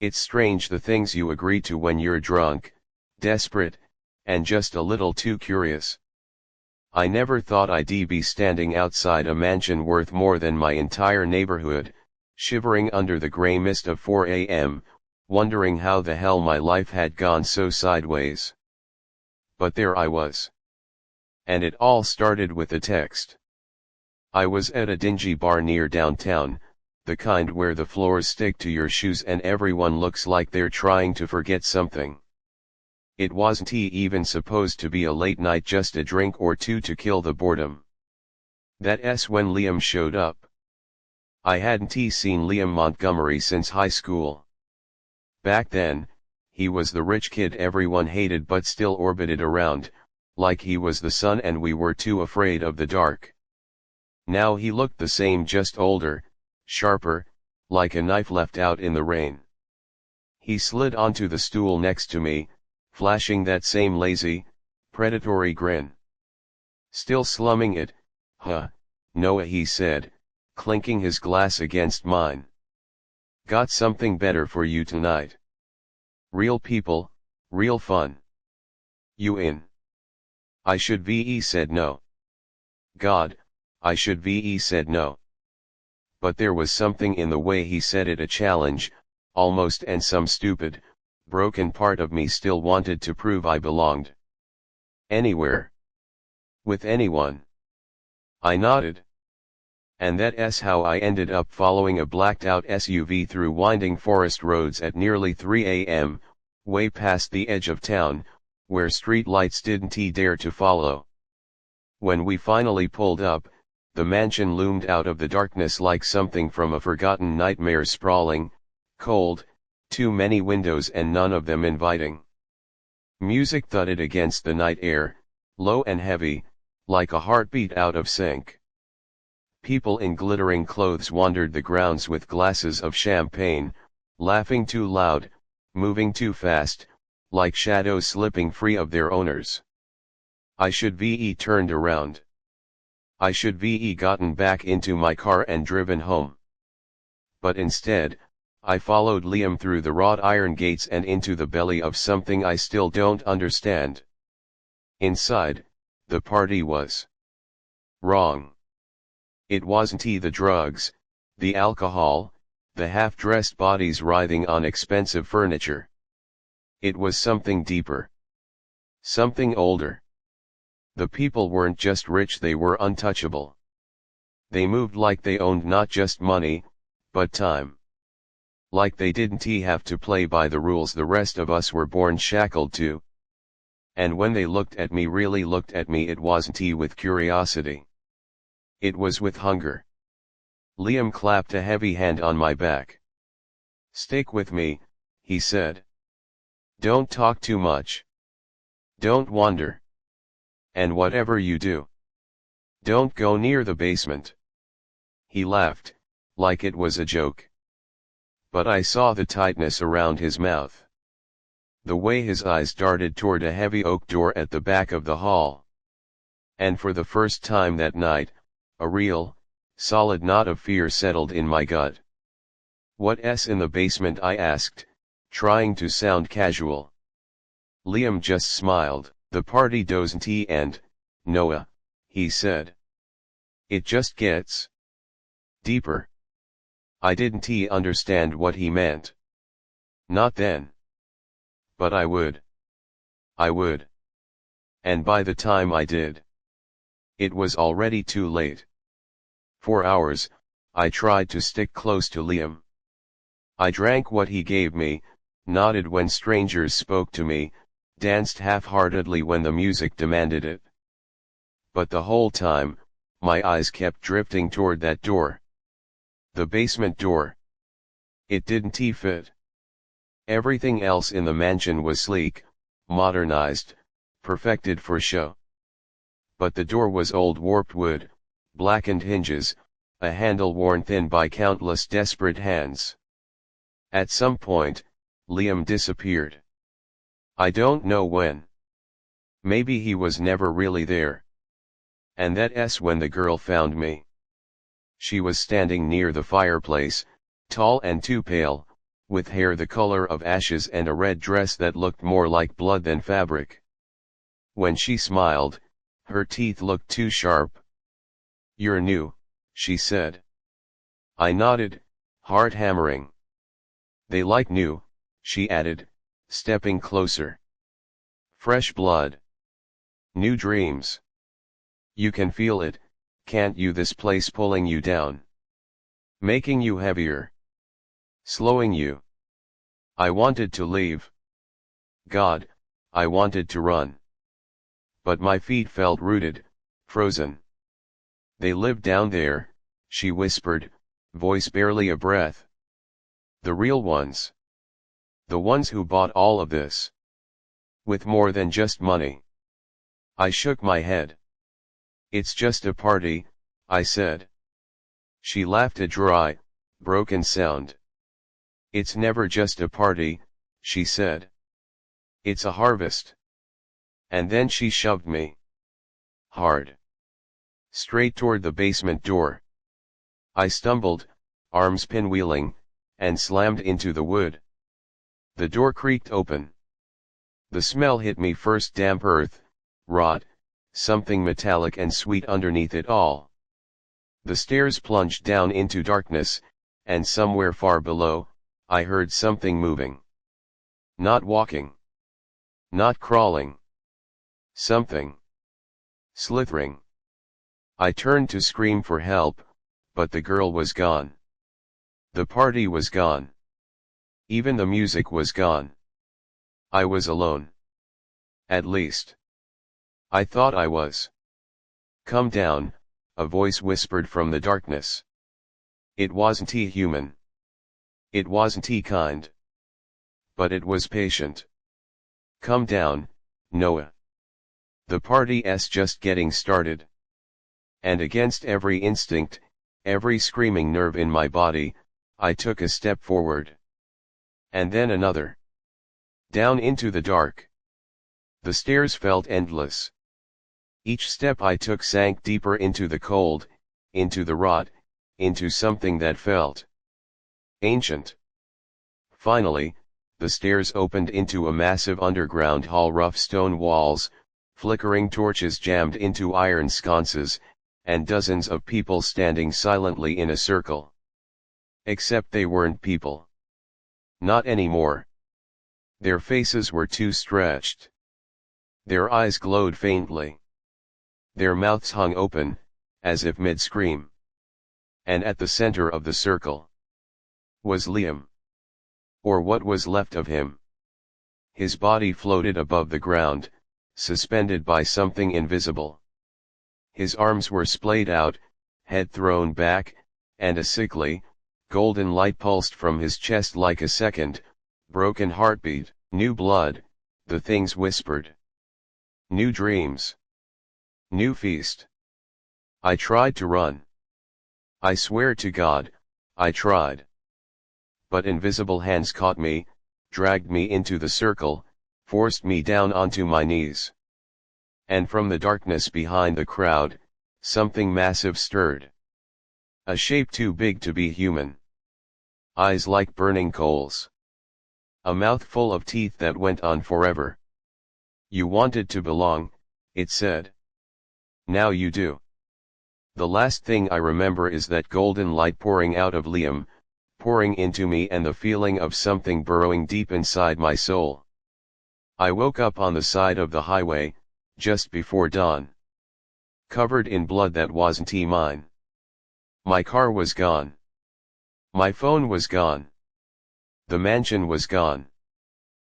It's strange the things you agree to when you're drunk, desperate, and just a little too curious. I never thought I'd be standing outside a mansion worth more than my entire neighborhood, shivering under the gray mist of 4 a.m., wondering how the hell my life had gone so sideways. But there I was. And it all started with a text. I was at a dingy bar near downtown, the kind where the floors stick to your shoes and everyone looks like they're trying to forget something. It wasn't even supposed to be a late night, just a drink or two to kill the boredom. That's when Liam showed up. I hadn't seen Liam Montgomery since high school. Back then, he was the rich kid everyone hated but still orbited around, like he was the sun and we were too afraid of the dark. Now he looked the same, just older, sharper, like a knife left out in the rain. He slid onto the stool next to me, flashing that same lazy, predatory grin. Still slumming it, huh, Noah, he said, clinking his glass against mine. Got something better for you tonight. Real people, real fun. You in? I should ve said no. God, I should ve said no. But there was something in the way he said it, a challenge, almost, and some stupid, broken part of me still wanted to prove I belonged. Anywhere. With anyone. I nodded. And that's how I ended up following a blacked-out SUV through winding forest roads at nearly 3 a.m., way past the edge of town, where street lights didn't dare to follow. When we finally pulled up, the mansion loomed out of the darkness like something from a forgotten nightmare, sprawling, cold, too many windows and none of them inviting. Music thudded against the night air, low and heavy, like a heartbeat out of sync. People in glittering clothes wandered the grounds with glasses of champagne, laughing too loud, moving too fast, like shadows slipping free of their owners. I should ve turned around. I should ve gotten back into my car and driven home. But instead, I followed Liam through the wrought iron gates and into the belly of something I still don't understand. Inside, the party was wrong. It wasn't the drugs, the alcohol, the half-dressed bodies writhing on expensive furniture. It was something deeper. Something older. The people weren't just rich, they were untouchable. They moved like they owned not just money, but time. Like they didn't have to play by the rules the rest of us were born shackled to. And when they looked at me, really looked at me, it wasn't with curiosity. It was with hunger. Liam clapped a heavy hand on my back. Stick with me, he said. Don't talk too much. Don't wander. And whatever you do, don't go near the basement. He laughed, like it was a joke. But I saw the tightness around his mouth. The way his eyes darted toward a heavy oak door at the back of the hall. And for the first time that night, a real, solid knot of fear settled in my gut. What's in the basement? I asked, trying to sound casual. Liam just smiled. The party doesn't end, Noah, he said. It just gets deeper. I didn't understand what he meant. Not then. But I would. I would. And by the time I did, it was already too late. For hours, I tried to stick close to Liam. I drank what he gave me, nodded when strangers spoke to me, danced half-heartedly when the music demanded it. But the whole time, my eyes kept drifting toward that door. The basement door. It didn't fit. Everything else in the mansion was sleek, modernized, perfected for show. But the door was old, warped wood, blackened hinges, a handle worn thin by countless desperate hands. At some point, Liam disappeared. I don't know when. Maybe he was never really there. And that's when the girl found me. She was standing near the fireplace, tall and too pale, with hair the color of ashes and a red dress that looked more like blood than fabric. When she smiled, her teeth looked too sharp. "You're new," she said. I nodded, heart hammering. "They like new," she added, stepping closer. "Fresh blood. New dreams. You can feel it, can't you? This place pulling you down. Making you heavier. Slowing you. I wanted to leave. God, I wanted to run. But my feet felt rooted, frozen. They live down there," she whispered, voice barely a breath. "The real ones. The ones who bought all of this. With more than just money." I shook my head. "It's just a party," I said. She laughed a dry, broken sound. "It's never just a party," she said. "It's a harvest." And then she shoved me. Hard. Straight toward the basement door. I stumbled, arms pinwheeling, and slammed into the wood. The door creaked open. The smell hit me first, damp earth, rot, something metallic and sweet underneath it all. The stairs plunged down into darkness, and somewhere far below, I heard something moving. Not walking. Not crawling. Something. Slithering. I turned to scream for help, but the girl was gone. The party was gone. Even the music was gone. I was alone. At least, I thought I was. "Come down," a voice whispered from the darkness. It wasn't human. It wasn't kind. But it was patient. "Come down, Noah. The party's just getting started." And against every instinct, every screaming nerve in my body, I took a step forward. And then another. Down into the dark. The stairs felt endless. Each step I took sank deeper into the cold, into the rot, into something that felt ancient. Finally, the stairs opened into a massive underground hall, rough stone walls, flickering torches jammed into iron sconces, and dozens of people standing silently in a circle. Except they weren't people. Not anymore. Their faces were too stretched. Their eyes glowed faintly. Their mouths hung open, as if mid-scream. And at the center of the circle was Liam. Or what was left of him. His body floated above the ground, suspended by something invisible. His arms were splayed out, head thrown back, and a sickly, golden light pulsed from his chest like a second, broken heartbeat. "New blood," the things whispered. "New dreams. New feast." I tried to run. I swear to God, I tried. But invisible hands caught me, dragged me into the circle, forced me down onto my knees. And from the darkness behind the crowd, something massive stirred. A shape too big to be human. Eyes like burning coals. A mouth full of teeth that went on forever. "You wanted to belong," it said. "Now you do." The last thing I remember is that golden light pouring out of Liam, pouring into me, and the feeling of something burrowing deep inside my soul. I woke up on the side of the highway, just before dawn. Covered in blood that wasn't mine. My car was gone. My phone was gone. The mansion was gone.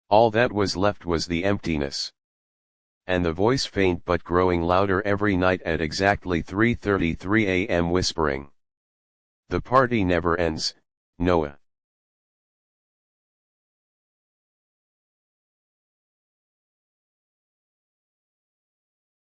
All that was left was the emptiness. And the voice, faint but growing louder every night at exactly 3:33 a.m., whispering, "The party never ends, Noah."